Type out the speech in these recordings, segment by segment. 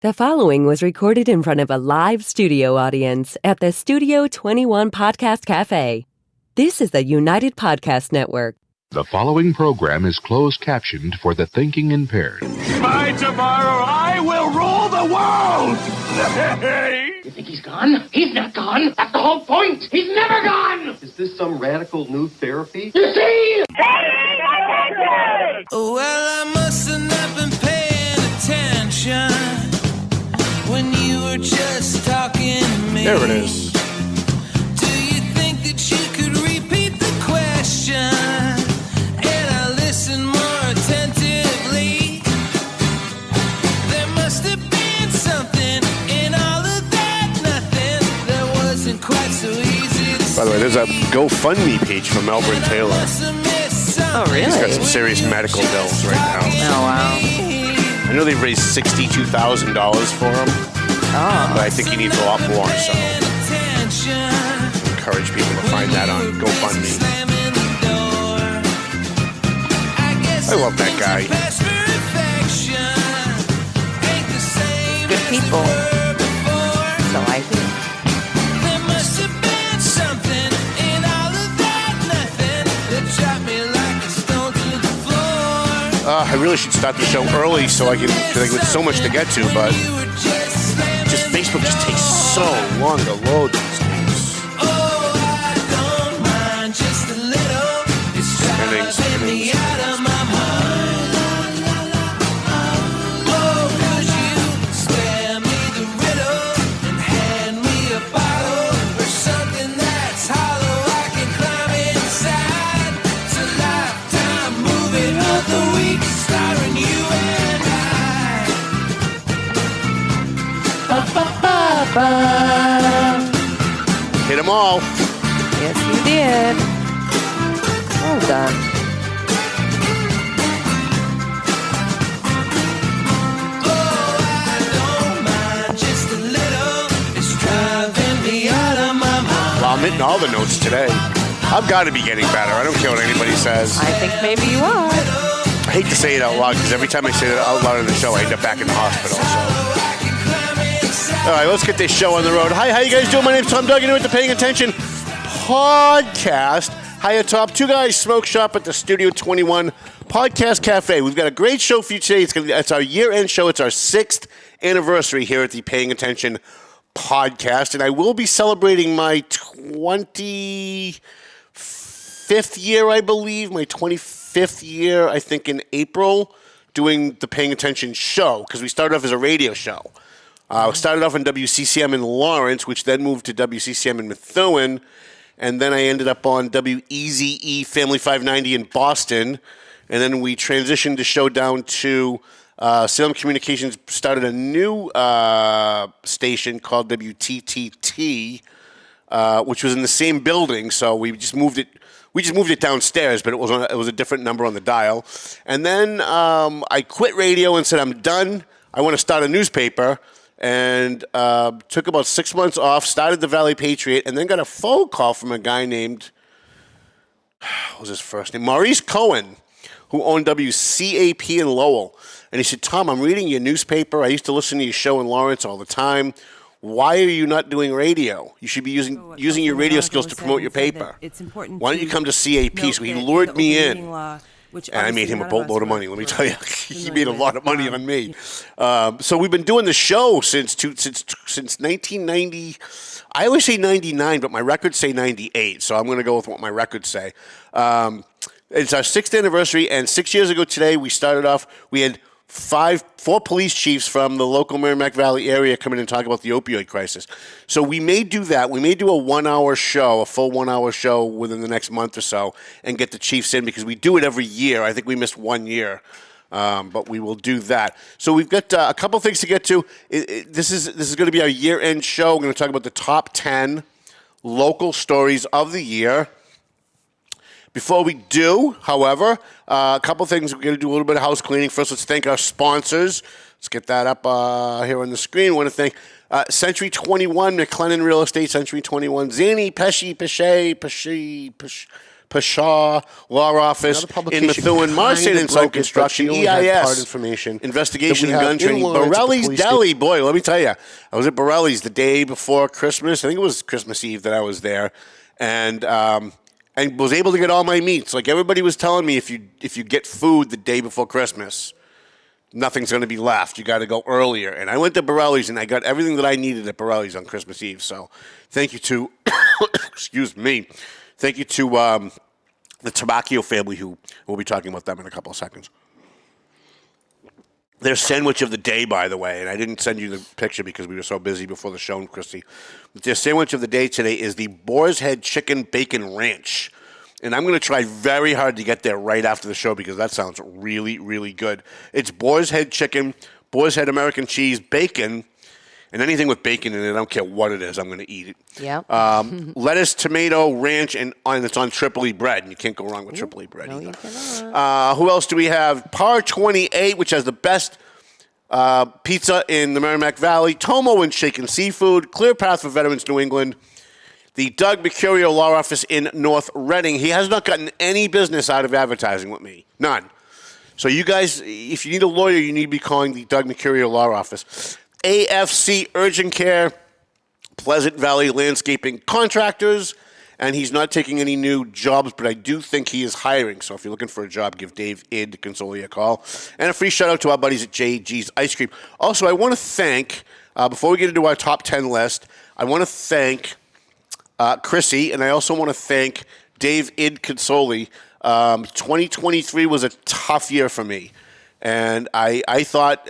The following was recorded in front of a live studio audience at the Studio 21 Podcast Cafe. This is the United Podcast Network. The following program is closed captioned for the thinking impaired. By tomorrow, I will rule the world! You think he's gone? He's not gone. That's the whole point. He's never gone. Is this some radical new therapy? You see? Well, I must have not been paying attention when you were just talking to me. There it is. Do you think that you could repeat the question? And I listen more attentively. There must have been something in all of that nothing that wasn't quite so easy to see. By the way, there's a GoFundMe page for Melbourne Taylor. Oh, really? He's got some serious medical bills right now. Oh, wow. I know they've raised $62,000 for him, but I think he needs a lot more, so encourage people to find that on GoFundMe. I love that guy. Good people. So I do. There must have been something in all of that nothing that dropped me like a stone to the floor. I really should start the show early so I can, because there's so much to get to, but just Facebook just takes so long to load these days. Endings. Hit them all. Yes, you did. Well done. Well, I'm hitting all the notes today. I've got to be getting better. I don't care what anybody says. I think maybe you are. I hate to say it out loud because every time I say it out loud on the show, I end up back in the hospital. So, all right, let's get this show on the road. Hi, how you guys doing? My name's Tom Duggan. You're with the Paying Attention Podcast. Hi, atop Two Guys Smoke Shop at the Studio 21 Podcast Cafe. We've got a great show for you today. It's our year-end show. It's our 6th anniversary here at the Paying Attention Podcast, and I will be celebrating my 25th year, I believe, my 25th year, I think, in April, doing the Paying Attention show, because we started off as a radio show. Started off on WCCM in Lawrence, which then moved to WCCM in Methuen, and then I ended up on WEZE Family 590 in Boston, and then we transitioned the show down to Salem Communications, started a new station called WTTT, which was in the same building, so we just moved it downstairs, but it was a different number on the dial. And then I quit radio and said, I'm done. I want to start a newspaper. And took about 6 months off, started the Valley Patriot, and then got a phone call from a guy named, what was his first name? Maurice Cohen, who owned WCAP in Lowell. And he said, Tom, I'm reading your newspaper. I used to listen to your show in Lawrence all the time. Why are you not doing radio? You should be using your radio skills to promote your paper. Why don't you come to CAP? So he lured me in. And I made him a boatload of money. Let me tell you, he made a lot of money on me. So we've been doing the show since 1990. I always say 99, but my records say 98. So I'm going to go with what my records say. It's our 6th anniversary, and 6 years ago today, we started off. We had four police chiefs from the local Merrimack Valley area come in and talk about the opioid crisis. So we may do that. We may do a 1 hour show, a full 1 hour show within the next month or so, and get the chiefs in because we do it every year. I think we missed 1 year, but we will do that. So we've got a couple things to get to. This is going to be our year-end show. We're going to talk about the top 10 local stories of the year. Before we do, however, a couple things. We're going to do a little bit of house cleaning. First, let's thank our sponsors. Let's get that up here on the screen. I want to thank Century 21, McLennan Real Estate, Century 21, Zanny, Pesci, Pashaw Law Office in Methuen, Marston Inside Construction, EIS, information. Investigation and Gun Training, Borelli's Deli. Boy, let me tell you, I was at Borelli's the day before Christmas. I think it was Christmas Eve that I was there, and was able to get all my meats. Like everybody was telling me, if you get food the day before Christmas, nothing's going to be left. You got to go earlier. And I went to Borelli's, and I got everything that I needed at Borelli's on Christmas Eve. So thank you to, excuse me, thank you to the Tabacchio family, who we'll be talking about them in a couple of seconds. Their sandwich of the day, by the way, and I didn't send you the picture because we were so busy before the show, Christy. But their sandwich of the day today is the Boar's Head Chicken Bacon Ranch. And I'm going to try very hard to get there right after the show because that sounds really, really good. It's Boar's Head chicken, Boar's Head American cheese, bacon, and anything with bacon in it. I don't care what it is. I'm going to eat it. Yeah. Lettuce, tomato, ranch, and it's on Tripoli bread. And you can't go wrong with Tripoli bread either. You cannot. Who else do we have? Par 28, which has the best pizza in the Merrimack Valley. Tomo and Shaken Seafood. Clear Path for Veterans New England. The Doug Mercurio Law Office in North Reading. He has not gotten any business out of advertising with me. None. So you guys, if you need a lawyer, you need to be calling the Doug Mercurio Law Office. AFC Urgent Care, Pleasant Valley Landscaping Contractors, and he's not taking any new jobs, but I do think he is hiring. So if you're looking for a job, give Dave Id Consoli a call. And a free shout-out to our buddies at JG's Ice Cream. Also, I want to thank, before we get into our top 10 list, I want to thank Chrissy, and I also want to thank Dave Id Consoli. 2023 was a tough year for me, and I thought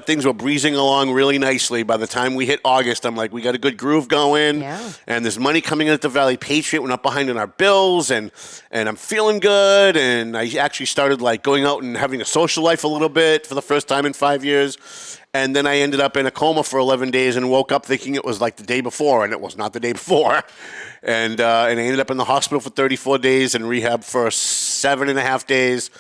things were breezing along really nicely. By the time we hit August, I'm like, we got a good groove going, and there's money coming in at the Valley Patriot. We're not behind on our bills, and I'm feeling good. And I actually started like going out and having a social life a little bit for the first time in 5 years. And then I ended up in a coma for 11 days and woke up thinking it was like the day before, and it was not the day before. And I ended up in the hospital for 34 days and rehab for 7.5 days.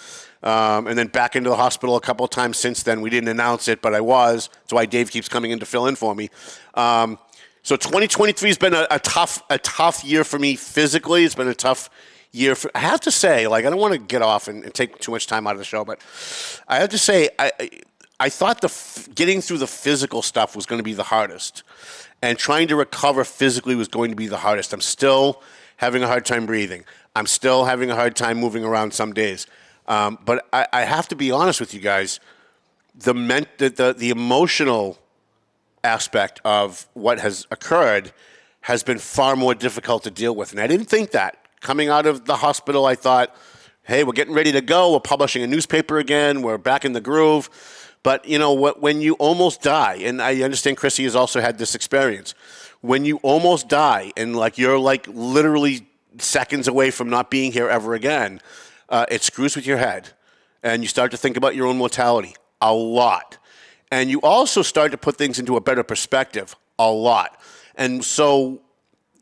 And then back into the hospital a couple of times since then. We didn't announce it, but I was. That's why Dave keeps coming in to fill in for me. So 2023 has been a tough year for me physically. It's been a tough year. I have to say, like, I don't want to get off and take too much time out of the show, but I have to say, I thought getting through the physical stuff was going to be the hardest, and trying to recover physically was going to be the hardest. I'm still having a hard time breathing. I'm still having a hard time moving around some days. But I have to be honest with you guys. The emotional aspect of what has occurred has been far more difficult to deal with, and I didn't think that. Coming out of the hospital, I thought, hey, we're getting ready to go. We're publishing a newspaper again. We're back in the groove. But, you know, when you almost die, and I understand Chrissy has also had this experience, when you almost die and, like, you're, like, literally seconds away from not being here ever again, it screws with your head. And you start to think about your own mortality a lot. And you also start to put things into a better perspective a lot. And so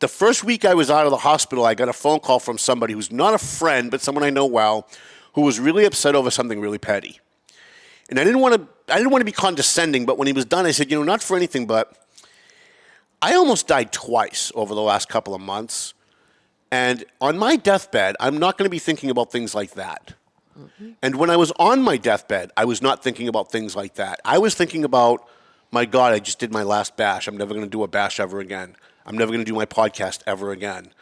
the first week I was out of the hospital, I got a phone call from somebody who's not a friend, but someone I know well, who was really upset over something really petty. And I didn't want to be condescending, but when he was done, I said, you know, not for anything, but I almost died twice over the last couple of months. And on my deathbed, I'm not going to be thinking about things like that. Mm-hmm. And when I was on my deathbed, I was not thinking about things like that. I was thinking about, my God, I just did my last bash. I'm never going to do a bash ever again. I'm never going to do my podcast ever again.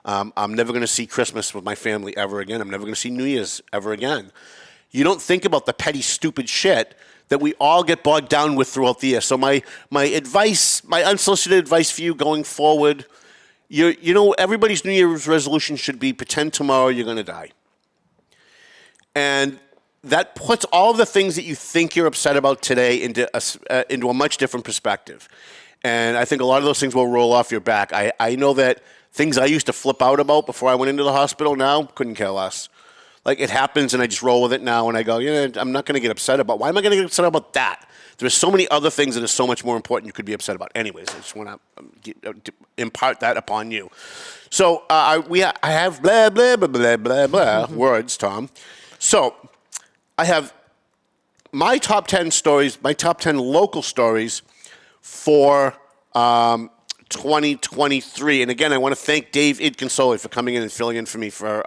I'm never going to see Christmas with my family ever again. I'm never going to see New Year's ever again. You don't think about the petty, stupid shit that we all get bogged down with throughout the year. So my advice, my unsolicited advice for you going forward, you know, everybody's New Year's resolution should be pretend tomorrow you're going to die. And that puts all of the things that you think you're upset about today into a much different perspective. And I think a lot of those things will roll off your back. I know that things I used to flip out about before I went into the hospital now, couldn't care less. Like, it happens, and I just roll with it now, and I go, yeah, I'm not going to get upset about. Why am I going to get upset about that? There's so many other things that are so much more important you could be upset about. Anyways, I just want to impart that upon you. So I have blah, blah, blah, blah, blah, blah words, Tom. So I have my top 10 stories, my top 10 local stories for 2023. And again, I want to thank Dave Idconsoli for coming in and filling in for me for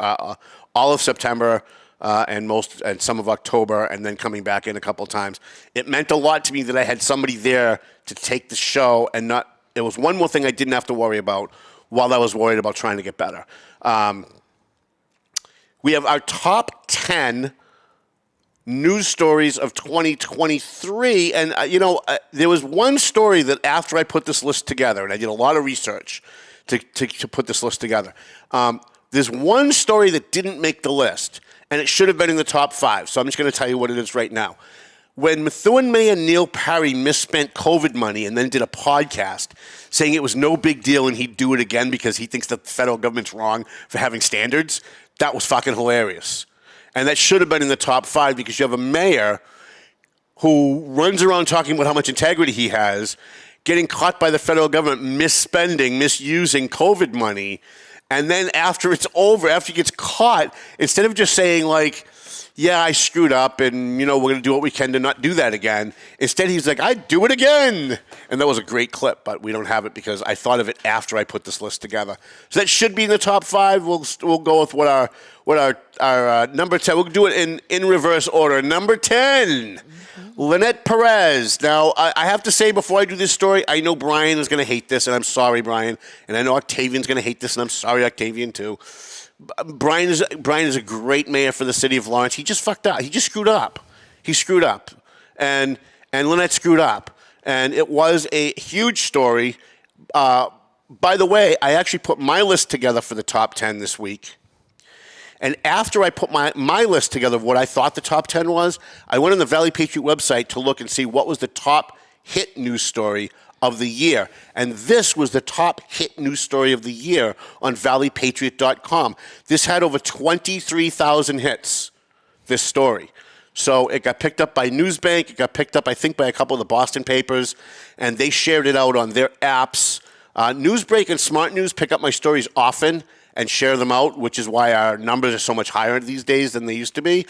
all of September and some of October, and then coming back in a couple of times. It meant a lot to me that I had somebody there to take the show, and it was one more thing I didn't have to worry about while I was worried about trying to get better. We have our top 10 news stories of 2023, and there was one story that after I put this list together, and I did a lot of research to put this list together, there's one story that didn't make the list, and it should have been in the top 5, so I'm just going to tell you what it is right now. When Methuen Mayor Neil Perry misspent COVID money and then did a podcast saying it was no big deal and he'd do it again because he thinks the federal government's wrong for having standards, that was fucking hilarious. And that should have been in the top 5 because you have a mayor who runs around talking about how much integrity he has, getting caught by the federal government misusing COVID money. And then after it's over, after he gets caught, instead of just saying like, yeah, I screwed up and, we're going to do what we can to not do that again. Instead, he's like, I'd do it again. And that was a great clip, but we don't have it because I thought of it after I put this list together. So that should be in the top 5. We'll go with what our number 10. We'll do it in reverse order. Number 10, Lynette Perez. Now, I have to say before I do this story, I know Brian is going to hate this, and I'm sorry, Brian. And I know Octavian's going to hate this, and I'm sorry, Octavian, too. Brian is a great mayor for the city of Lawrence. He just fucked up. He just screwed up. He screwed up. And Lynette screwed up. And it was a huge story. By the way, I actually put my list together for the top 10 this week. And after I put my list together of what I thought the top 10 was, I went on the Valley Patriot website to look and see what was the top hit news story of the year. And this was the top hit news story of the year on valleypatriot.com. This had over 23,000 hits, this story. So it got picked up by Newsbank. It got picked up, I think, by a couple of the Boston papers, and they shared it out on their apps. Newsbreak and Smart News pick up my stories often and share them out, which is why our numbers are so much higher these days than they used to be.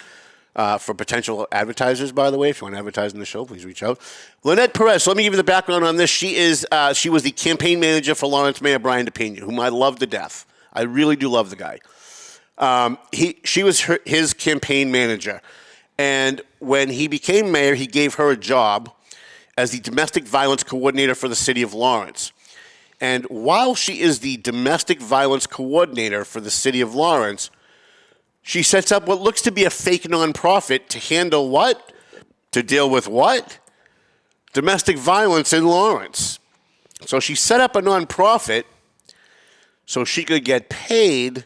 For potential advertisers, by the way, if you want to advertise in the show, please reach out. Lynette Perez, so let me give you the background on this. She was the campaign manager for Lawrence Mayor Brian DePena, whom I love to death. I really do love the guy. She was his campaign manager. And when he became mayor, he gave her a job as the domestic violence coordinator for the city of Lawrence. And while she is the domestic violence coordinator for the city of Lawrence, she sets up what looks to be a fake nonprofit to handle what? To deal with what? Domestic violence in Lawrence. So she set up a nonprofit so she could get paid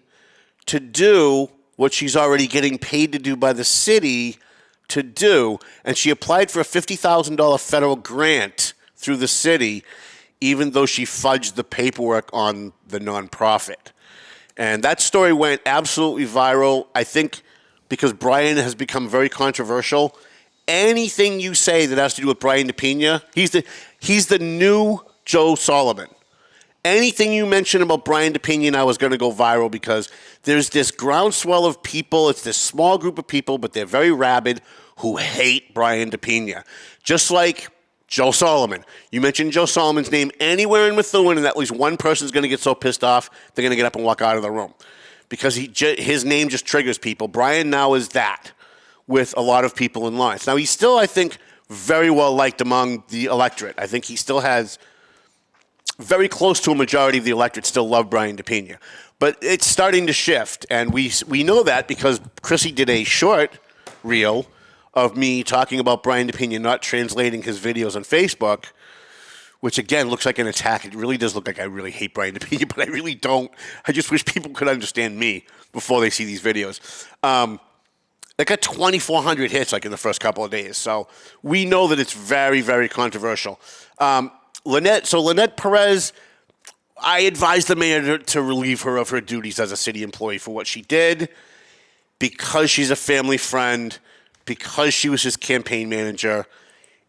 to do what she's already getting paid to do by the city to do. And she applied for a $50,000 federal grant through the city, even though she fudged the paperwork on the nonprofit. And that story went absolutely viral, I think, because Brian has become very controversial. Anything you say that has to do with Brian DePena, he's the new Joe Solomon. Anything you mention about Brian DePena now is going to go viral because there's this groundswell of people. It's this small group of people, but they're very rabid, who hate Brian DePena. Just like Joe Solomon. You mention Joe Solomon's name anywhere in Methuen, and at least one person's going to get so pissed off, they're going to get up and walk out of the room. Because his name just triggers people. Brian now is that with a lot of people in Lawrence. Now, he's still, I think, very well liked among the electorate. I think he still has very close to a majority of the electorate still love Brian DePena. But it's starting to shift, and we know that because Chrissy did a short reel of me talking about Brian DePena not translating his videos on Facebook, which, again, looks like an attack. It really does look like I really hate Brian DePena, but I really don't. I just wish people could understand me before they see these videos. It got 2,400 hits, like, in the first couple of days. So we know that it's very, very controversial. Lynette Perez, I advised the mayor to relieve her of her duties as a city employee for what she did because she's a family friend, because she was his campaign manager.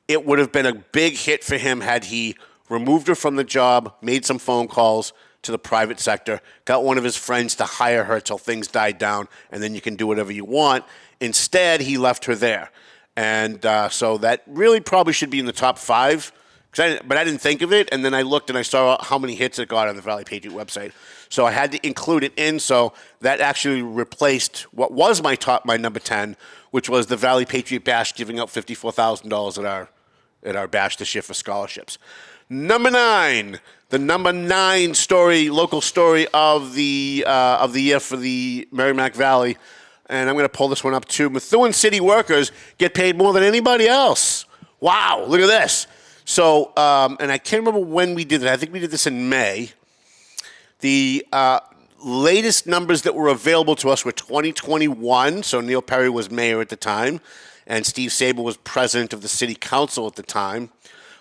It would have been a big hit for him had he removed her from the job, made some phone calls to the private sector, got one of his friends to hire her till things died down, and then you can do whatever you want. Instead, he left her there. And so that really probably should be in the top 5 But I didn't think of it, and then I looked and I saw how many hits it got on the Valley Patriot website. So I had to include it in, so that actually replaced what was my number 10, which was the Valley Patriot Bash giving out $54,000 at our bash this year for scholarships. Number 9, the number 9 story, local story of the year for the Merrimack Valley, and I'm going to pull this one up too. Methuen city workers get paid more than anybody else. Wow, look at this. So, and I can't remember when we did it. I think we did this in May. The latest numbers that were available to us were 2021. So Neil Perry was mayor at the time, and Steve Sable was president of the city council at the time.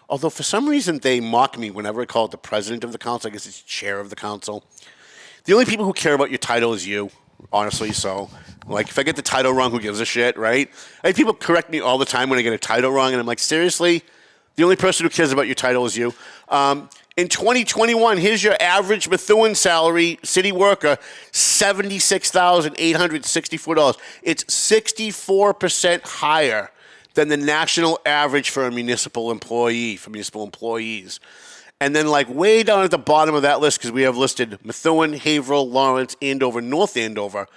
Although for some reason they mock me whenever I call it the president of the council. I guess it's chair of the council. The only people who care about your title is you, honestly. So, like, if I get the title wrong, who gives a shit, right? I have people correct me all the time when I get a title wrong, and I'm like, seriously? The only person who cares about your title is you. In 2021, here's your average Methuen salary, city worker, $76,864. It's 64% higher than the national average for a municipal employee, for municipal employees. And then, like, way down at the bottom of that list, because we have listed Methuen, Haverhill, Lawrence, Andover, North Andover.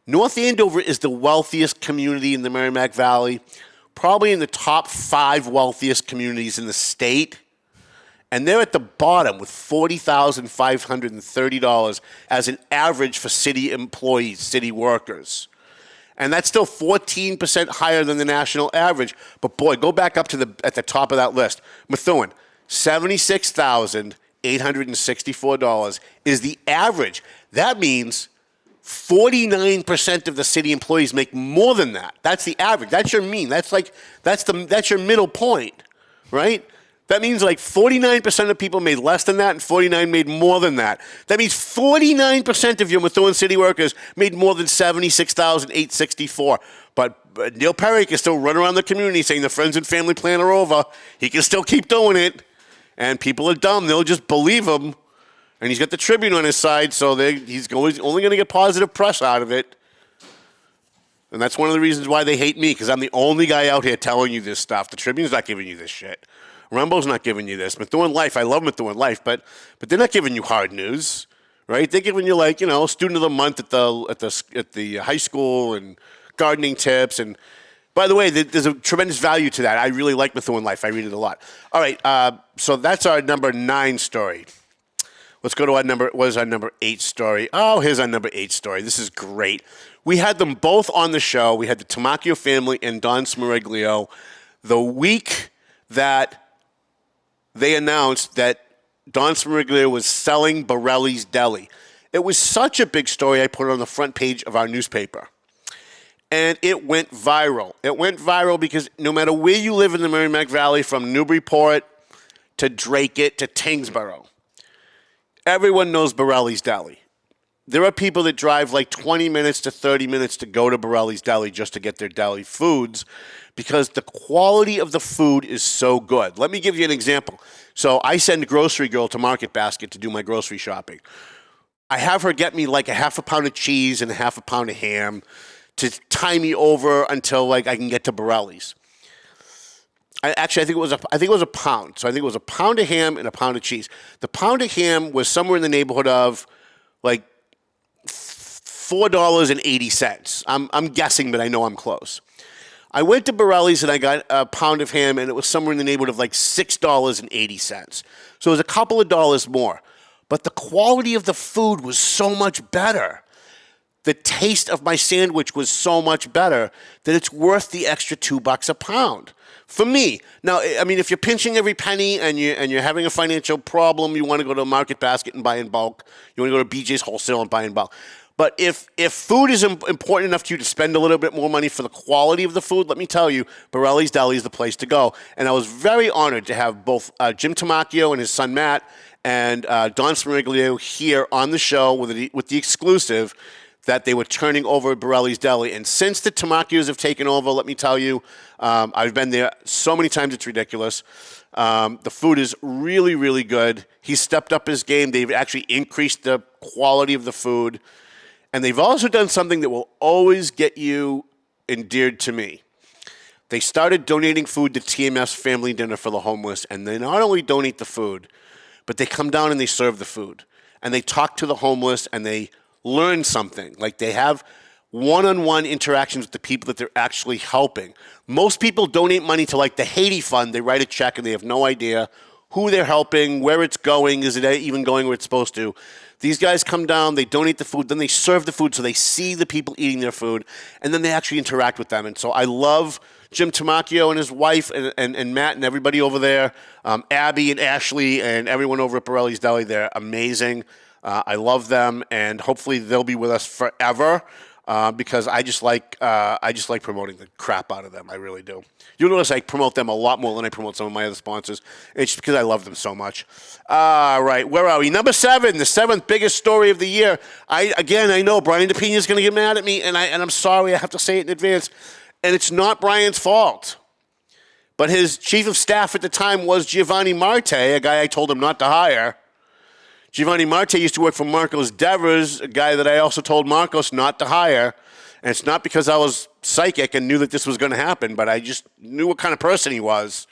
North Andover is the wealthiest community in the Merrimack Valley, probably in the top 5 wealthiest communities in the state. And they're at the bottom with $40,530 as an average for city employees, city workers. And that's still 14% higher than the national average. But boy, go back up to at the top of that list. Methuen, $76,864 is the average. That means 49% of the city employees make more than that. That's the average. That's your mean. That's your middle point, right? That means like 49% of people made less than that and 49 made more than that. That means 49% of your Methuen city workers made more than $76,864. But Neil Perry can still run around the community saying the friends and family plan are over. He can still keep doing it. And people are dumb. They'll just believe him. And he's got the Tribune on his side, so he's only going to get positive press out of it. And that's one of the reasons why they hate me, because I'm the only guy out here telling you this stuff. The Tribune's not giving you this shit. Rumbo's not giving you this. Methuen Life, I love Methuen Life, but they're not giving you hard news, right? They're giving you, like, student of the month at the high school and gardening tips. And by the way, there's a tremendous value to that. I really like Methuen Life. I read it a lot. All right, so that's our number 9 story. Let's go to our number 8 story. Oh, here's our number 8 story. This is great. We had them both on the show. We had the Tamacchio family and Don Smeriglio the week that they announced that Don Smeriglio was selling Borelli's Deli. It was such a big story, I put it on the front page of our newspaper. And it went viral. It went viral because no matter where you live in the Merrimack Valley, from Newburyport to Dracut to Tingsboro, everyone knows Borelli's Deli. There are people that drive like 20 minutes to 30 minutes to go to Borelli's Deli just to get their deli foods because the quality of the food is so good. Let me give you an example. So I send Grocery Girl to Market Basket to do my grocery shopping. I have her get me like a half a pound of cheese and a half a pound of ham to tie me over until like I can get to Borelli's. I think it was a pound. So I think it was a pound of ham and a pound of cheese. The pound of ham was somewhere in the neighborhood of like $4.80. I'm guessing, but I know I'm close. I went to Borelli's and I got a pound of ham, and it was somewhere in the neighborhood of like $6.80. So it was a couple of dollars more. But the quality of the food was so much better. The taste of my sandwich was so much better that it's worth the extra $2 a pound. For me. Now, I mean, if you're pinching every penny and you're having a financial problem, you want to go to a Market Basket and buy in bulk. You want to go to BJ's Wholesale and buy in bulk. But if food is important enough to you to spend a little bit more money for the quality of the food, let me tell you, Borelli's Deli is the place to go. And I was very honored to have both Jim Tamacchio and his son Matt and Don Smeriglio here on the show with the exclusive that they were turning over Borelli's Deli. And since the Tamacchios have taken over, let me tell you, I've been there so many times it's ridiculous. The food is really, really good. He's stepped up his game. They've actually increased the quality of the food. And they've also done something that will always get you endeared to me. They started donating food to TMS Family Dinner for the homeless, and they not only donate the food, but they come down and they serve the food. And they talk to the homeless, and they learn something. Like, they have one-on-one interactions with the people that they're actually helping. Most people donate money to, like, the Haiti Fund. They write a check, and they have no idea who they're helping, where it's going, is it even going where it's supposed to. These guys come down, they donate the food, then they serve the food so they see the people eating their food, and then they actually interact with them. And so I love Jim Tamacchio and his wife and Matt and everybody over there, Abby and Ashley and everyone over at Borelli's Deli. They're amazing. I love them, and hopefully they'll be with us forever because I just like promoting the crap out of them. I really do. You'll notice I promote them a lot more than I promote some of my other sponsors. It's just because I love them so much. All right, where are we? Number 7, the 7th biggest story of the year. I know Brian DePina is going to get mad at me, and I'm sorry. I have to say it in advance. And it's not Brian's fault. But his chief of staff at the time was Giovanni Marte, a guy I told him not to hire. Giovanni Marte used to work for Marcos Devers, a guy that I also told Marcos not to hire. And it's not because I was psychic and knew that this was going to happen, but I just knew what kind of person he was.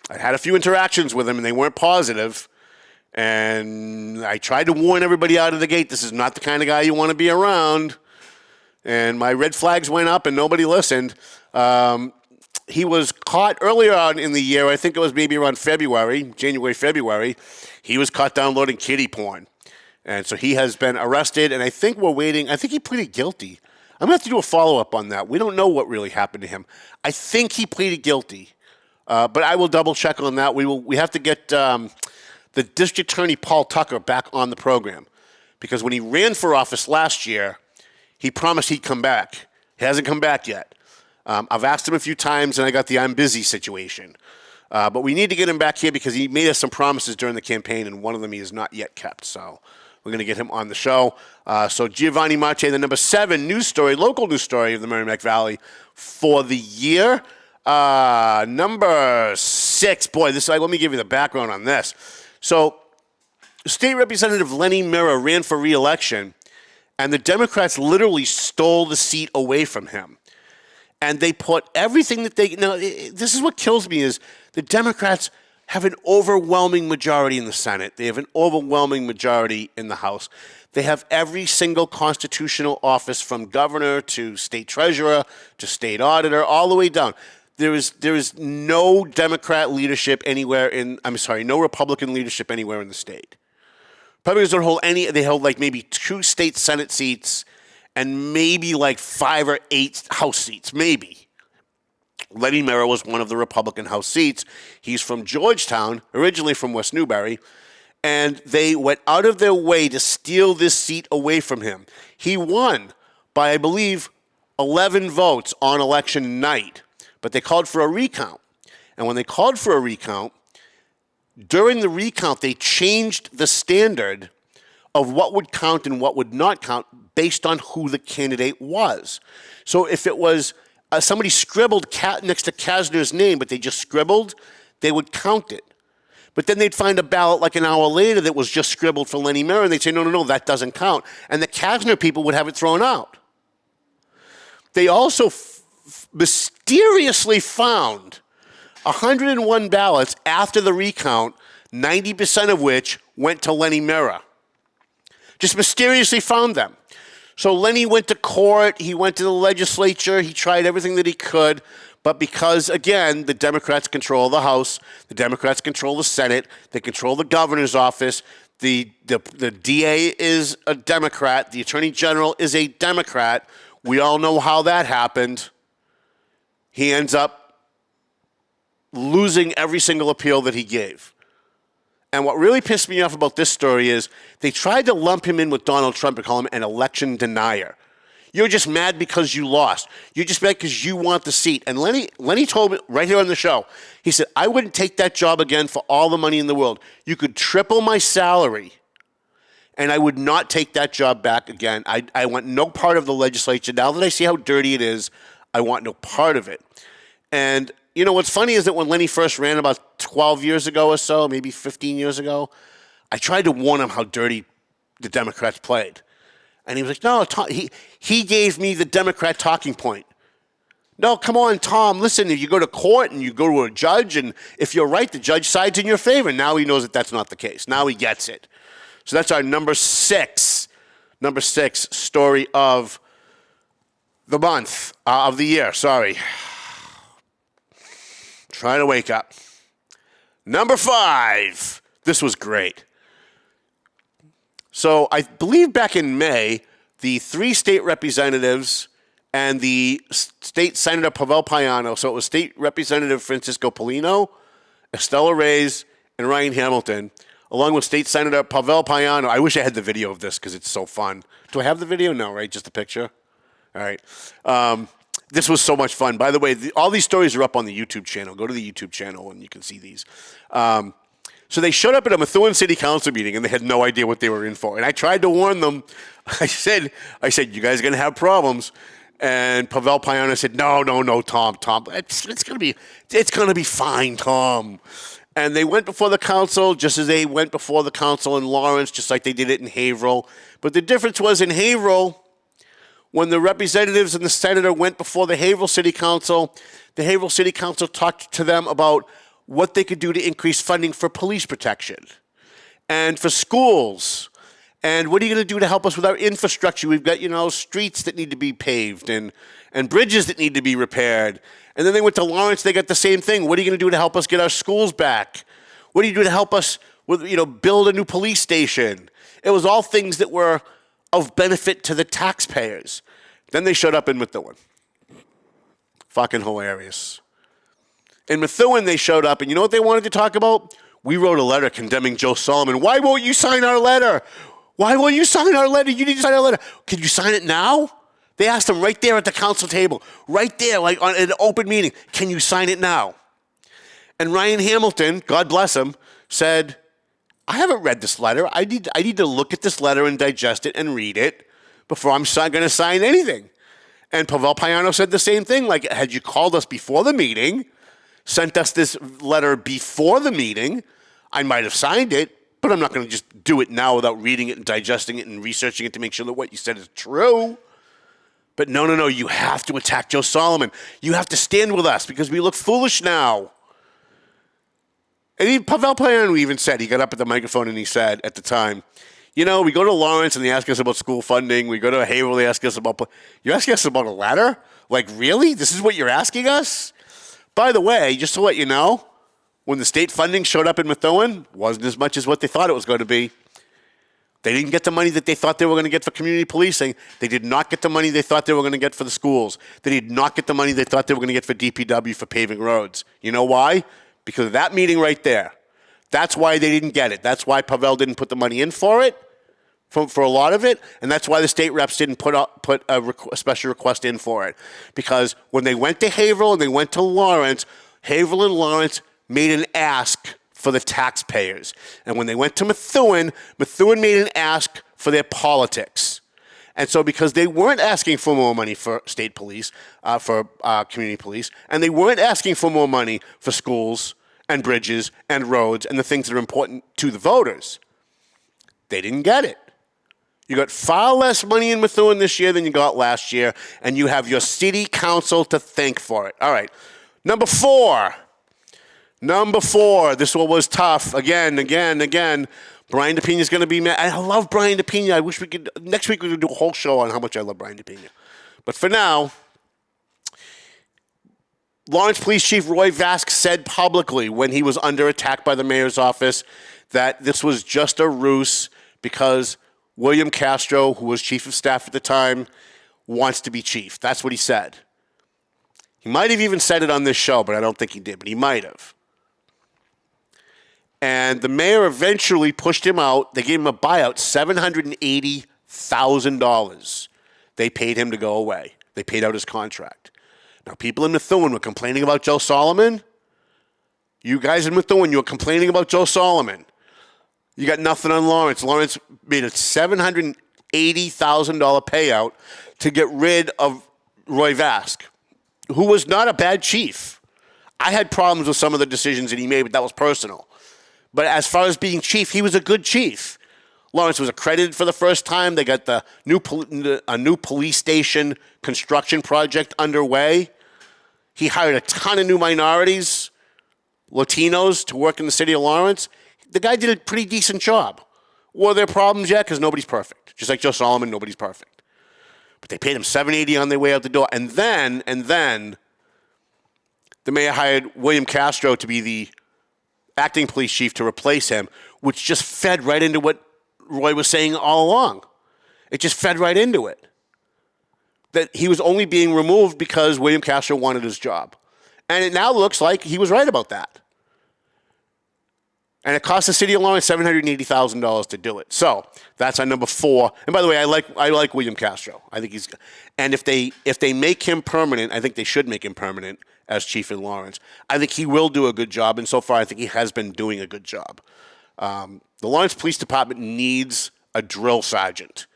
I had a few interactions with him, and they weren't positive. And I tried to warn everybody out of the gate, this is not the kind of guy you want to be around. And my red flags went up, and nobody listened. He was caught earlier on in the year. I think it was maybe around January, February. He was caught downloading kiddie porn. And so he has been arrested, and I think we're waiting. I think he pleaded guilty. I'm going to have to do a follow-up on that. We don't know what really happened to him. I think he pleaded guilty, but I will double-check on that. We have to get the District Attorney Paul Tucker back on the program because when he ran for office last year, he promised he'd come back. He hasn't come back yet. I've asked him a few times, and I got the I'm busy situation. But we need to get him back here because he made us some promises during the campaign, and one of them he has not yet kept. So we're going to get him on the show. So Giovanni Marte, the number 7 local news story of the Merrimack Valley for the year. Number 6, boy, let me give you the background on this. So State Representative Lenny Mirra ran for re-election, and the Democrats literally stole the seat away from him. And they put everything that this is what kills me is the Democrats have an overwhelming majority in the Senate. They have an overwhelming majority in the House. They have every single constitutional office from governor to state treasurer to state auditor, all the way down. There is no Democrat leadership anywhere no Republican leadership anywhere in the state. Republicans don't hold any, they hold like maybe 2 state Senate seats and maybe like 5 or 8 House seats, maybe. Lenny Mirra was one of the Republican House seats. He's from Georgetown, originally from West Newbury, and they went out of their way to steal this seat away from him. He won by, I believe, 11 votes on election night, but they called for a recount. And when they called for a recount, during the recount, they changed the standard of what would count and what would not count based on who the candidate was. So if it was somebody scribbled next to Kasner's name, but they just scribbled, they would count it. But then they'd find a ballot like an hour later that was just scribbled for Lenny Mirra, and they'd say, no, that doesn't count. And the Kasner people would have it thrown out. They also mysteriously found 101 ballots after the recount, 90% of which went to Lenny Mirra. Just mysteriously found them. So Lenny went to court, he went to the legislature, he tried everything that he could, but because, again, the Democrats control the House, the Democrats control the Senate, they control the governor's office, the DA is a Democrat, the Attorney General is a Democrat, we all know how that happened. He ends up losing every single appeal that he gave. And what really pissed me off about this story is they tried to lump him in with Donald Trump and call him an election denier. You're just mad because you lost. You're just mad because you want the seat. And Lenny told me right here on the show, he said, I wouldn't take that job again for all the money in the world. You could triple my salary, and I would not take that job back again. I want no part of the legislature. Now that I see how dirty it is, I want no part of it. And you know, what's funny is that when Lenny first ran about 12 years ago or so, maybe 15 years ago, I tried to warn him how dirty the Democrats played. And he was like, no, he gave me the Democrat talking point. No, come on, Tom. Listen, if you go to court and you go to a judge, and if you're right, the judge sides in your favor. Now he knows that that's not the case. Now he gets it. So that's our number six story of the month, of the year. Sorry. Trying to wake up. Number 5. This was great. So I believe back in May, the 3 state representatives and the state senator Pavel Payano, so it was State Representative Francisco Polino, Estella Reyes, and Ryan Hamilton, along with State Senator Pavel Payano. I wish I had the video of this because it's so fun. Do I have the video? No, right? Just a picture? All right. This was so much fun. By the way, all these stories are up on the YouTube channel. Go to the YouTube channel and you can see these. So they showed up at a Methuen City Council meeting and they had no idea what they were in for. And I tried to warn them. I said, you guys are going to have problems. And Pavel Payano said, no, Tom. It's going to be fine, Tom. And they went before the council just as they went before the council in Lawrence, just like they did it in Haverhill. But the difference was in Haverhill, when the representatives and the senator went before the Haverhill City Council talked to them about what they could do to increase funding for police protection and for schools. And what are you going to do to help us with our infrastructure? We've got, streets that need to be paved and bridges that need to be repaired. And then they went to Lawrence, they got the same thing. What are you going to do to help us get our schools back? What do you do to help us with, build a new police station? It was all things that were of benefit to the taxpayers. Then they showed up in Methuen. Fucking hilarious. In Methuen, they showed up, and you know what they wanted to talk about? We wrote a letter condemning Joe Solomon. Why won't you sign our letter? Why won't you sign our letter? You need to sign our letter. Can you sign it now? They asked him right there at the council table, right there, like on an open meeting. Can you sign it now? And Ryan Hamilton, God bless him, said, I haven't read this letter. I need to look at this letter and digest it and read it before I'm going to sign anything. And Pavel Payano said the same thing. Like, had you called us before the meeting, sent us this letter before the meeting, I might have signed it, but I'm not going to just do it now without reading it and digesting it and researching it to make sure that what you said is true. But no, you have to attack Joe Solomon. You have to stand with us because we look foolish now. And Pavel Payano even said, he got up at the microphone and he said at the time, we go to Lawrence and they ask us about school funding. We go to Haverhill, they ask us about, you're asking us about a letter? Like, really? This is what you're asking us? By the way, just to let you know, when the state funding showed up in Methuen, wasn't as much as what they thought it was going to be. They didn't get the money that they thought they were going to get for community policing. They did not get the money they thought they were going to get for the schools. They did not get the money they thought they were going to get for DPW for paving roads. You know why? Because of that meeting right there. That's why they didn't get it. That's why Pavel didn't put the money in for it, for a lot of it, and that's why the state reps didn't put a special request in for it. Because when they went to Haverhill and they went to Lawrence, Haverhill and Lawrence made an ask for the taxpayers. And when they went to Methuen made an ask for their politics. And so because they weren't asking for more money for state police, for community police, and they weren't asking for more money for schools and bridges and roads and the things that are important to the voters, they didn't get it. You got far less money in Methuen this year than you got last year, and you have your city council to thank for it. All right. Number four. This one was tough. Again. Brian DePina is going to be mad. I love Brian DePina. I wish next week we could do a whole show on how much I love Brian DePina. But for now, Lawrence Police Chief Roy Vask said publicly when he was under attack by the mayor's office that this was just a ruse because William Castro, who was chief of staff at the time, wants to be chief. That's what he said. He might have even said it on this show, but I don't think he did, but he might have. And the mayor eventually pushed him out. They gave him a buyout, $780,000. They paid him to go away. They paid out his contract. Now, people in Methuen were complaining about Joe Solomon. You guys in Methuen, you were complaining about Joe Solomon. You got nothing on Lawrence. Lawrence made a $780,000 payout to get rid of Roy Vask, who was not a bad chief. I had problems with some of the decisions that he made, but that was personal. But as far as being chief, he was a good chief. Lawrence was accredited for the first time. They got a new police station construction project underway. He hired a ton of new minorities, Latinos, to work in the city of Lawrence. The guy did a pretty decent job. Were there problems yet? Because nobody's perfect. Just like Joe Solomon, nobody's perfect. But they paid him $780 on their way out the door. And then the mayor hired William Castro to be the acting police chief to replace him, which just fed right into what Roy was saying all along. It just fed right into it. That he was only being removed because William Castro wanted his job. And it now looks like he was right about that. And it cost the city of Lawrence $780,000 to do it. So that's our number 4. And by the way, I like William Castro. I think he's, and if they make him permanent, I think they should make him permanent as chief in Lawrence. I think he will do a good job, and so far I think he has been doing a good job. The Lawrence Police Department needs a drill sergeant.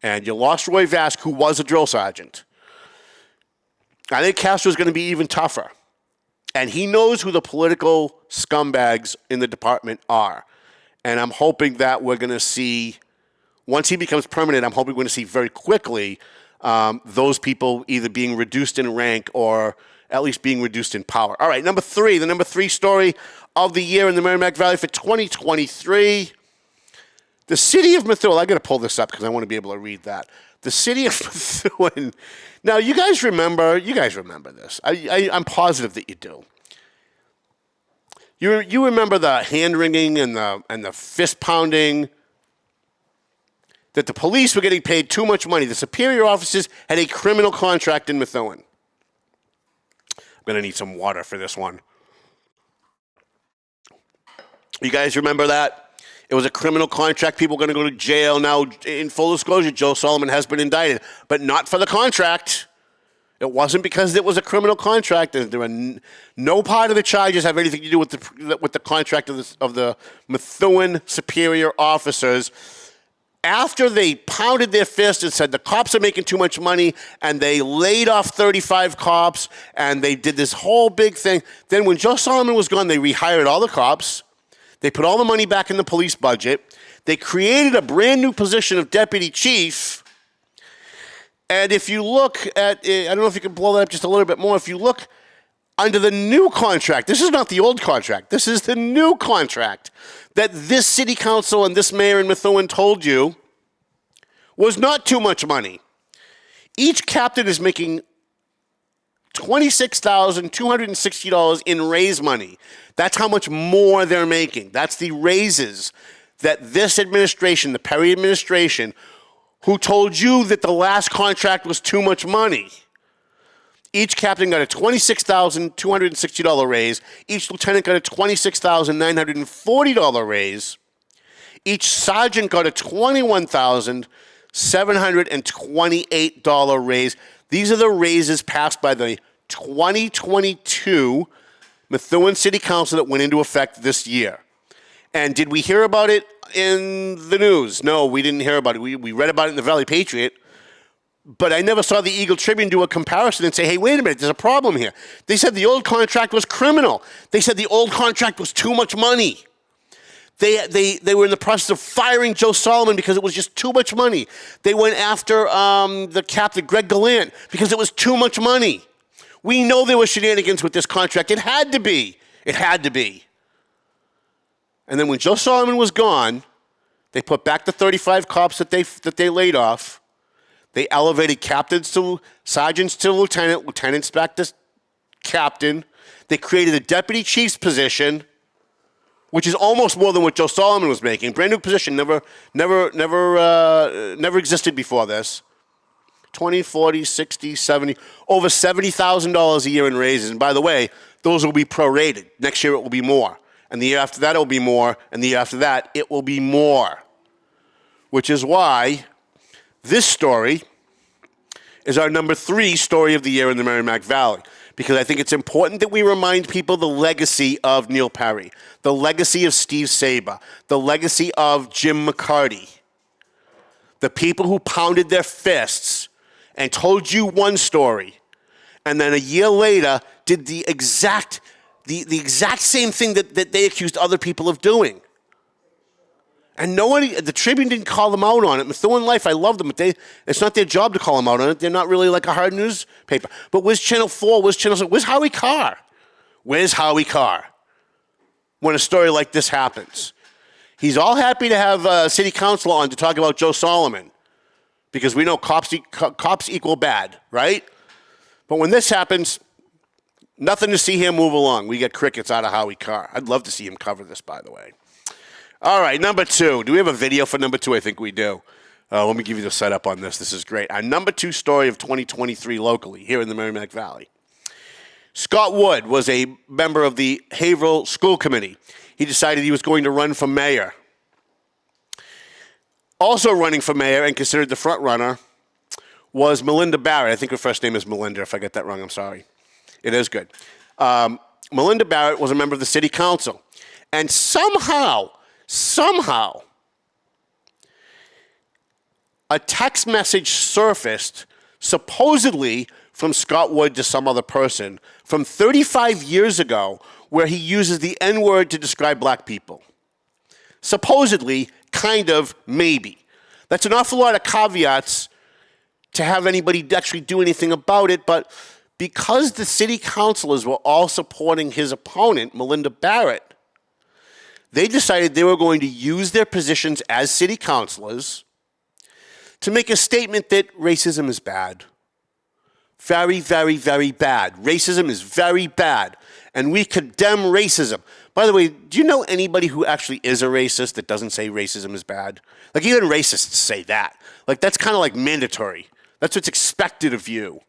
And you lost Roy Vask, who was a drill sergeant. I think Castro's going to be even tougher. And he knows who the political scumbags in the department are. And I'm hoping that we're going to see, once he becomes permanent, I'm hoping we're going to see very quickly those people either being reduced in rank or at least being reduced in power. All right, number 3, the number 3 story of the year in the Merrimack Valley for 2023. The city of Methuen, I got to pull this up because I want to be able to read that. The city of Methuen. Now, you guys remember this. I'm positive that you do. You remember the hand-wringing and the fist-pounding, that the police were getting paid too much money. The superior officers had a criminal contract in Methuen. I'm going to need some water for this one. You guys remember that? It was a criminal contract. People are going to go to jail. Now, in full disclosure, Joe Solomon has been indicted, but not for the contract. It wasn't because it was a criminal contract. There were no part of the charges have anything to do with the contract of the Methuen superior officers. After they pounded their fist and said the cops are making too much money, and they laid off 35 cops, and they did this whole big thing. Then when Joe Solomon was gone, they rehired all the cops. They put all the money back in the police budget. They created a brand new position of deputy chief. And if you look at, I don't know if you can blow that up just a little bit more. If you look under the new contract, this is not the old contract. This is the new contract that this city council and this mayor in Methuen told you was not too much money. Each captain is making $26,260 in raise money. That's how much more they're making. That's the raises that this administration, the Perry administration, who told you that the last contract was too much money. Each captain got a $26,260 raise. Each lieutenant got a $26,940 raise. Each sergeant got a $21,728 raise. These are the raises passed by the 2022 Methuen City Council that went into effect this year. And did we hear about it in the news? No, we didn't hear about it. We read about it in the Valley Patriot. But I never saw the Eagle Tribune do a comparison and say, hey, wait a minute, there's a problem here. They said the old contract was criminal. They said the old contract was too much money. They were in the process of firing Joe Solomon because it was just too much money. They went after the captain, Greg Gallant, because it was too much money. We know there were shenanigans with this contract. It had to be. It had to be. And then when Joe Solomon was gone, they put back the 35 cops that they laid off. They elevated captains to sergeants to lieutenant, lieutenants back to captain. They created a deputy chief's position, which is almost more than what Joe Solomon was making. Brand new position, never existed before this. 20, 40, 60, 70, over $70,000 a year in raises. And by the way, those will be prorated. Next year it will be more. And the year after that it will be more. And the year after that it will be more. Which is why this story is our number 3 story of the year in the Merrimack Valley. Because I think it's important that we remind people the legacy of Neil Perry, the legacy of Steve Saber, the legacy of Jim McCarty, the people who pounded their fists and told you one story, and then a year later did the exact same thing that they accused other people of doing. And the Tribune didn't call them out on it. Methuen Life, I love them, but it's not their job to call them out on it. They're not really like a hard newspaper. But where's Channel 4? Where's Channel 6? Where's Howie Carr? Where's Howie Carr when a story like this happens? He's all happy to have city council on to talk about Joe Solomon because we know cops equal bad, right? But when this happens, nothing to see him move along. We get crickets out of Howie Carr. I'd love to see him cover this, by the way. All right, number 2. Do we have a video for number 2? I think we do. Let me give you the setup on this. This is great. Our number 2 story of 2023 locally here in the Merrimack Valley. Scott Wood was a member of the Haverhill School Committee. He decided he was going to run for mayor. Also running for mayor and considered the front runner was Melinda Barrett. I think her first name is Melinda. If I get that wrong, I'm sorry. It is good. Melinda Barrett was a member of the city council. And somehow, a text message surfaced, supposedly from Scott Wood to some other person, from 35 years ago, where he uses the N-word to describe black people. Supposedly, kind of, maybe. That's an awful lot of caveats to have anybody actually do anything about it, but because the city councilors were all supporting his opponent, Melinda Barrett, they decided they were going to use their positions as city councilors to make a statement that racism is bad. Very, very, very bad. Racism is very bad. And we condemn racism. By the way, do you know anybody who actually is a racist that doesn't say racism is bad? Like, even racists say that. Like, that's kind of like mandatory. That's what's expected of you,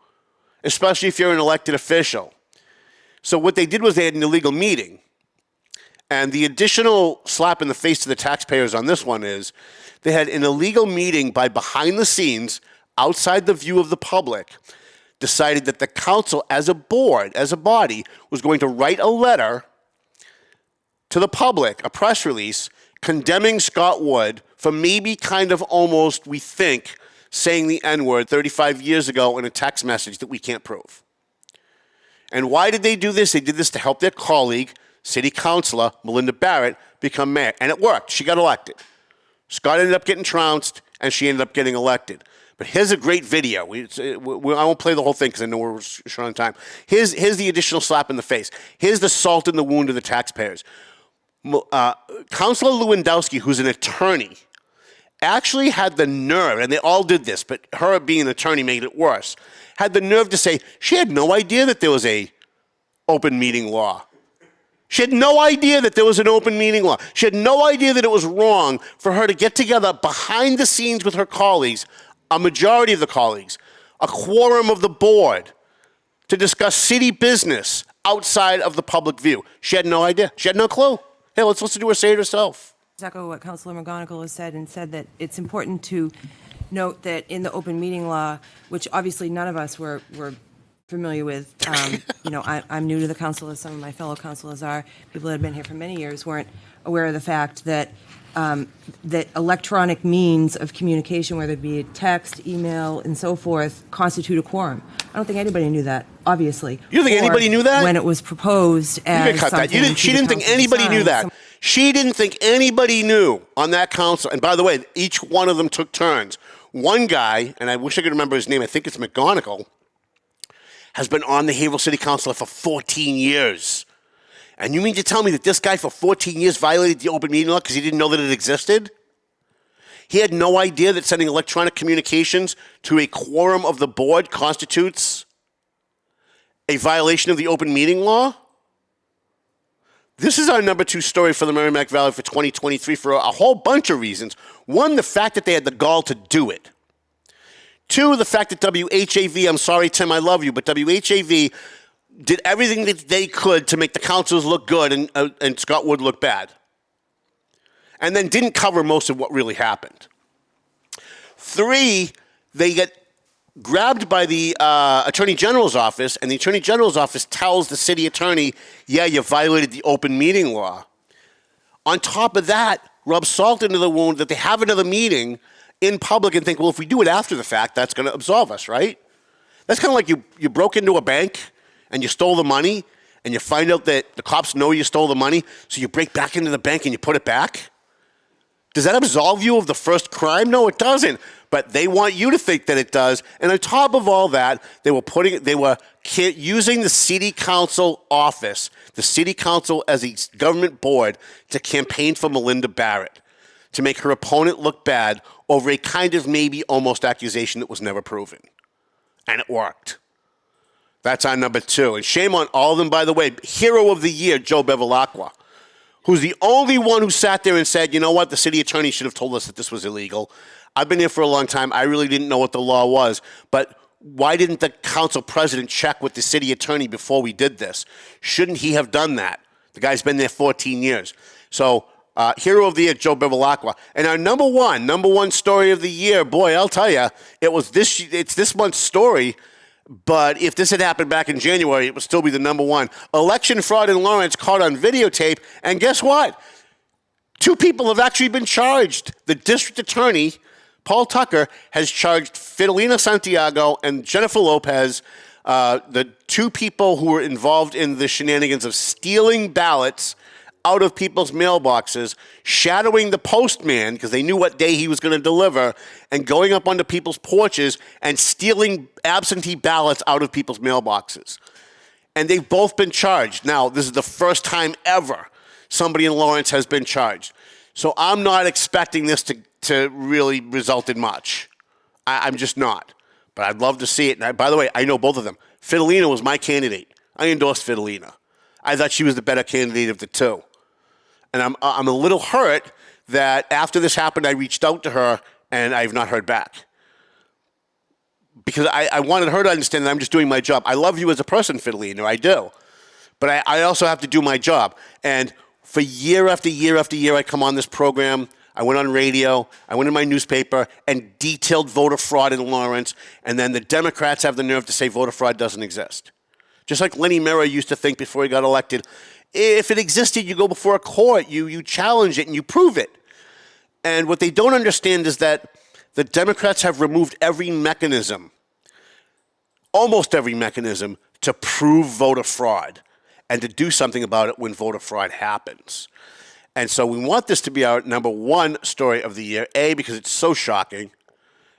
especially if you're an elected official. So what they did was they had an illegal meeting. And the additional slap in the face to the taxpayers on this one is they had an illegal meeting by behind the scenes, outside the view of the public, decided that the council as a board, as a body, was going to write a letter to the public, a press release, condemning Scott Wood for maybe kind of almost, we think, saying the N-word 35 years ago in a text message that we can't prove. And why did they do this? They did this to help their colleague, city councilor Melinda Barrett, become mayor. And it worked. She got elected. Scott ended up getting trounced, and she ended up getting elected. But here's a great video. I won't play the whole thing because I know we're short on time. Here's the additional slap in the face. Here's the salt in the wound of the taxpayers. Councilor Lewandowski, who's an attorney, actually had the nerve, and they all did this, but her being an attorney made it worse, had the nerve to say she had no idea that there was a open meeting law. She had no idea that there was an open meeting law. She had no idea that it was wrong for her to get together behind the scenes with her colleagues, a majority of the colleagues, a quorum of the board, to discuss city business outside of the public view. She had no idea. She had no clue. Hey, let's listen to her say it herself. Echo what Councilor McGonigal has said and said that it's important to note that in the open meeting law, which obviously none of us were familiar with, I'm new to the council, as some of my fellow councilors are. People that have been here for many years weren't aware of the fact that that electronic means of communication, whether it be text, email, and so forth, constitute a quorum. I don't think anybody knew that, obviously. You don't think anybody knew that? When it was proposed as you can cut that. She didn't think anybody knew that. She didn't think anybody knew on that council. And by the way, each one of them took turns. One guy, and I wish I could remember his name, I think it's McGonigal, has been on the Haverhill City Council for 14 years. And you mean to tell me that this guy for 14 years violated the open meeting law because he didn't know that it existed? He had no idea that sending electronic communications to a quorum of the board constitutes a violation of the open meeting law? This is our number 2 story for the Merrimack Valley for 2023 for a whole bunch of reasons. One, the fact that they had the gall to do it. 2, the fact that WHAV, I'm sorry, Tim, I love you, but WHAV did everything that they could to make the councils look good and Scott Wood look bad. And then didn't cover most of what really happened. 3, they get grabbed by the Attorney General's office, and the Attorney General's office tells the city attorney, yeah, you violated the open meeting law. On top of that, rub salt into the wound that they have another meeting in public and think, well, if we do it after the fact, that's going to absolve us, right? That's kind of like you broke into a bank and you stole the money, and you find out that the cops know you stole the money, so you break back into the bank and you put it back. Does that absolve you of the first crime? No, it doesn't. But they want you to think that it does. And on top of all that, they were using the city council office, the city council as a government board, to campaign for Melinda Barrett, to make her opponent look bad over a kind of maybe almost accusation that was never proven. And it worked. That's our number 2. And shame on all of them, by the way. Hero of the year, Joe Bevilacqua, who's the only one who sat there and said, you know what, the city attorney should have told us that this was illegal. I've been here for a long time. I really didn't know what the law was. But why didn't the council president check with the city attorney before we did this? Shouldn't he have done that? The guy's been there 14 years. So, hero of the year, Joe Bevilacqua. And our number one story of the year, boy, I'll tell you, it's this month's story. But if this had happened back in January, it would still be the number 1. Election fraud in Lawrence caught on videotape. And guess what? 2 people have actually been charged. The district attorney, Paul Tucker, has charged Fidelina Santiago and Jennifer Lopez, the 2 people who were involved in the shenanigans of stealing ballots out of people's mailboxes, shadowing the postman because they knew what day he was going to deliver, and going up onto people's porches and stealing absentee ballots out of people's mailboxes. And they've both been charged. Now, this is the first time ever somebody in Lawrence has been charged. So I'm not expecting this to really result in much. I'm just not. But I'd love to see it. And by the way, I know both of them. Fidelina was my candidate. I endorsed Fidelina. I thought she was the better candidate of the 2. And I'm a little hurt that after this happened, I reached out to her and I've not heard back. Because I wanted her to understand that I'm just doing my job. I love you as a person, Fidelina, I do. But I also have to do my job. And for year after year after year, I come on this program. I went on radio. I went in my newspaper and detailed voter fraud in Lawrence. And then the Democrats have the nerve to say voter fraud doesn't exist. Just like Lenny Mirra used to think before he got elected. If it existed, you go before a court, you challenge it, and you prove it. And what they don't understand is that the Democrats have removed every mechanism, almost every mechanism, to prove voter fraud and to do something about it when voter fraud happens. And so we want this to be our number 1 story of the year, A, because it's so shocking.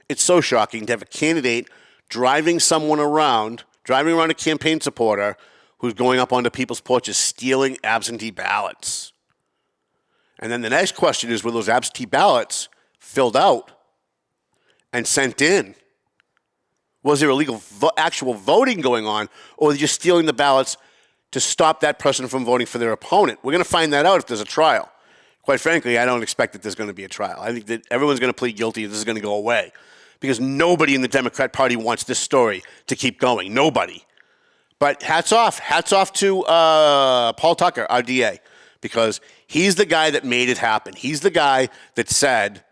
It's so shocking to have a candidate driving around a campaign supporter who's going up onto people's porches stealing absentee ballots. And then the next question is, were those absentee ballots filled out and sent in? Was there illegal actual voting going on, or were they just stealing the ballots to stop that person from voting for their opponent? We're going to find that out if there's a trial. Quite frankly, I don't expect that there's going to be a trial. I think that everyone's going to plead guilty and this is going to go away because nobody in the Democrat Party wants this story to keep going. Nobody. But hats off to Paul Tucker, our DA, because he's the guy that made it happen. He's the guy that said,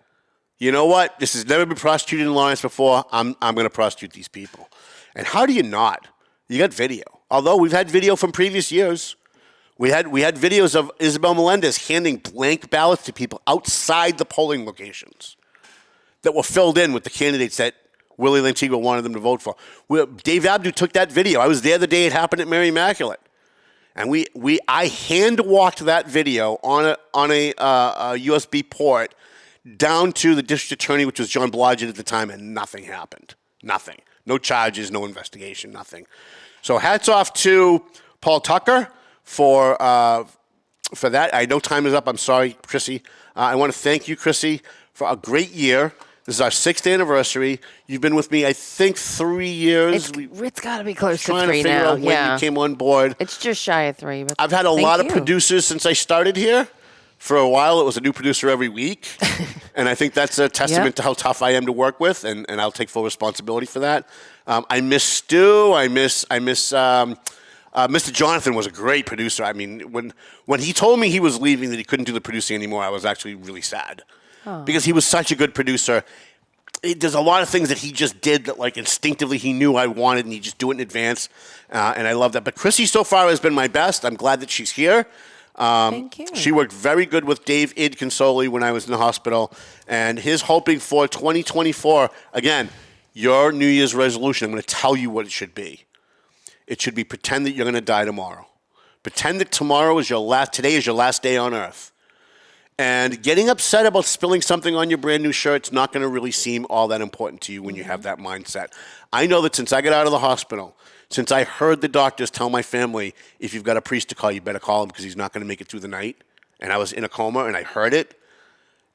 you know what, this has never been prosecuted in Lawrence before. I'm going to prosecute these people. And how do you not? You got video. Although we've had video from previous years. We had videos of Isabel Melendez handing blank ballots to people outside the polling locations that were filled in with the candidates that Willie Lantigua wanted them to vote for. Dave Abdu took that video. I was there the day it happened at Merrimack. And I hand walked that video on a USB port down to the district attorney, which was John Blodgett at the time, and nothing happened. Nothing. No charges, no investigation, nothing. So hats off to Paul Tucker for that. I know time is up. I'm sorry, Chrissy. I want to thank you, Chrissy, for a great year. This is our 6th anniversary. You've been with me, I think, 3 years. It's got to be close to 3 now. Trying to figure out when you came on board. It's just shy of 3. But I've had a lot of producers since I started here. For a while, it was a new producer every week. And I think that's a testament to how tough I am to work with, and I'll take full responsibility for that. I miss Stu. I miss Mr. Jonathan was a great producer. I mean, when he told me he was leaving, that he couldn't do the producing anymore, I was actually really sad. Because he was such a good producer. There's a lot of things that he just did that, like, instinctively he knew I wanted, and he just do it in advance. And I love that. But Chrissy so far has been my best. I'm glad that she's here. Thank you. She worked very good with Dave Id Consoli when I was in the hospital. And his hoping for 2024, again, your New Year's resolution, I'm going to tell you what it should be. It should be pretend that you're going to die tomorrow. Pretend that today is your last day on earth. And getting upset about spilling something on your brand new shirt's not going to really seem all that important to you when you have that mindset. I know that since I got out of the hospital, since I heard the doctors tell my family, if you've got a priest to call, you better call him because he's not going to make it through the night. And I was in a coma and I heard it.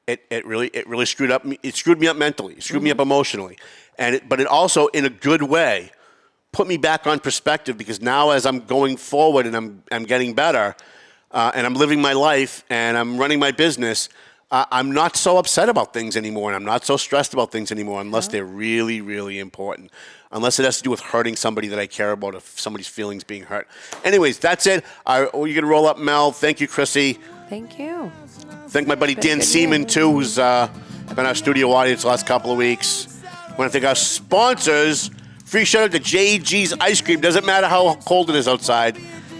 It really screwed up. It screwed me up mentally. It screwed me up emotionally. But it also, in a good way, put me back on perspective because now as I'm going forward and I'm getting better, and I'm living my life and I'm running my business, I'm not so upset about things anymore and I'm not so stressed about things anymore unless they're really, really important. Unless it has to do with hurting somebody that I care about, if somebody's feelings being hurt. Anyways, that's it. You're going to roll up, Mel. Thank you, Chrissy. Thank you. Thank my buddy Dan Seaman, too, who's been our studio audience the last couple of weeks. I want to thank our sponsors. Free shout out to JG's Ice Cream. Doesn't matter how cold it is outside.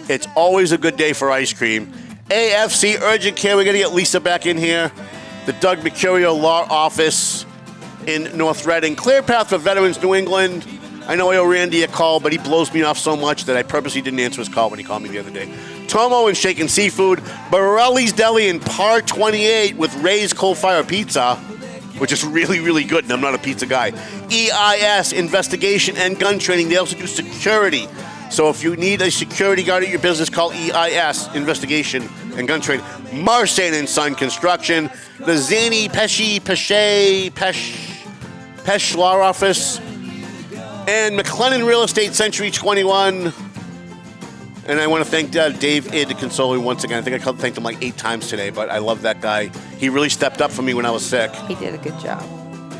It's always a good day for ice cream. AFC Urgent Care. We're going to get Lisa back in here. The Doug Mercurio Law Office in North Reading. Clear Path for Veterans New England. I know I owe Randy a call, but he blows me off so much that I purposely didn't answer his call when he called me the other day. Tomo and Shaken Seafood. Borelli's Deli in Par 28 with Ray's Coal Fire Pizza, which is really, really good, and I'm not a pizza guy. EIS, Investigation and Gun Training. They also do security. So if you need a security guard at your business, call EIS, Investigation and Gun Training. Marsan and Son Construction. The Zany Pesh Law Office. And McLennan Real Estate Century 21. And I want to thank Dave Id Consoli once again. I think I thanked him like 8 times today, but I love that guy. He really stepped up for me when I was sick. He did a good job.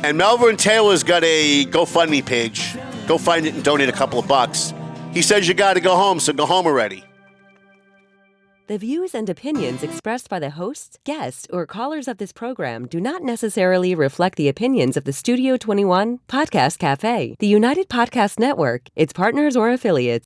And Melvin Taylor's got a GoFundMe page. Go find it and donate a couple of bucks. He says you got to go home, so go home already. The views and opinions expressed by the hosts, guests, or callers of this program do not necessarily reflect the opinions of the Studio 21 Podcast Cafe, the United Podcast Network, its partners, or affiliates.